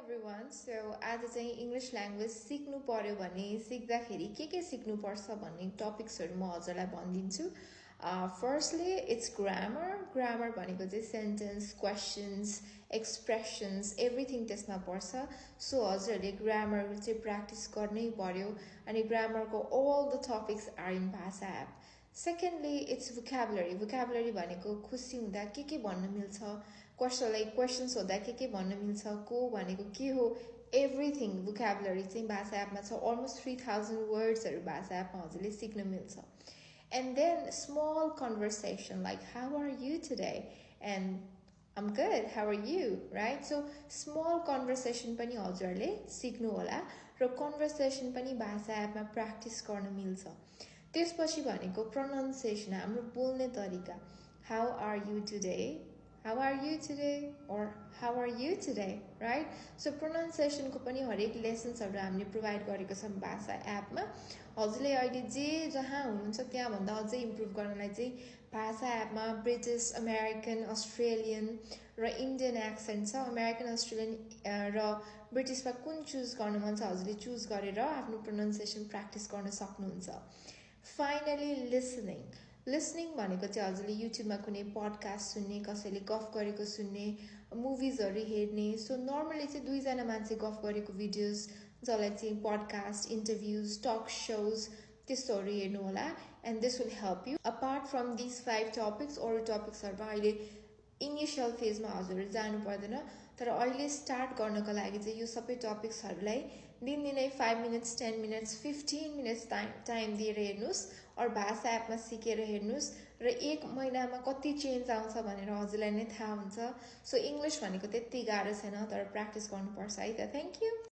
everyone. So आज चाहिँ English language सिक्नु पर्यो भने सिक्दाखेरि के सिक्नु पर्छ भन्ने टपिक्सहरु म हजुरलाई भनिदिन्छु. Firstly, it's grammar. Grammar भनेको चाहिँ sentence, questions, expressions, everything त्यसमा पर्छ. So हजुरले grammar चाहिँ practice गर्नै पर्यो अनि grammar को all the topics are in भाषा app. Secondly, it's vocabulary. Vocabulary भनेको खुसी हुँदा के भन्न मिल्छ, questions होदा के भन्न मिल्छ, को भनेको के हो, everything vocabulary चाहिँ भाषा एपमा छ. Almost 3000 words हरु भाषा एपमा हजुरले सिक्न मिल्छ. And then small conversation like how are you today and I'm good, how are you, right? So small conversation पनि हजुरले सिक्नु होला र conversation पनि भाषा एपमा practice गर्न मिल्छ. त्यसपछि भनेको pronunciation, हाम्रो बोल्ने तरिका. How are you today? How are you today? Or how are you today? Right? So pronunciation को पनि हरेक lessons हरु हामीले provide गरेको छौं भाषा एपमा. हजुरले अहिले जे जहाँ हुनुहुन्छ त्यहाँ भन्दा अझै इम्प्रुभ गर्नलाई चाहिँ भाषा एपमा ब्रिटिश, अमेरिकन, अस्ट्रेलियन र इन्डियन एक्सेन्ट छ. अमेरिकन, अस्ट्रेलियन र ब्रिटिशमा कुन चुज गर्न मन छ हजुरले चुज गरेर आफ्नो pronunciation practice गर्न सक्नुहुन्छ. Finally, listening. Listening भनेको चाहिँ हजुरले युट्युबमा कुनै पडकास्ट सुन्ने, कसैले गफ गरेको सुन्ने, मुभिजहरु हेर्ने. सो नर्मली चाहिँ दुई जना मान्छे गफ गरेको भिडियोज जसलाई चाहिँ पडकास्ट, इन्टरभ्युज, टक शोज त्यस्तोहरु हेर्नु होला. And this will help you. Apart from these 5 topics, अरु टपिक्सहरुमा अहिले इनिशियल फेजमा हजुरहरु जानु पर्दैन. तर अहिले स्टार्ट गर्नको लागि चाहिँ यो सबै टपिक्सहरुलाई दिनदिनै 5 minutes, 10 minutes, 15 minutes टाइम दिएर हेर्नुस् और भाषा एपमा सिकेर हेर्नुस् र एक महिनामा कति चेन्ज आउँछ भनेर हजुरलाई नै थाहा हुन्छ. सो इंग्लिश भनेको त्यति गाह्रो छैन तर प्र्याक्टिस गर्नुपर्छ है त. Thank you.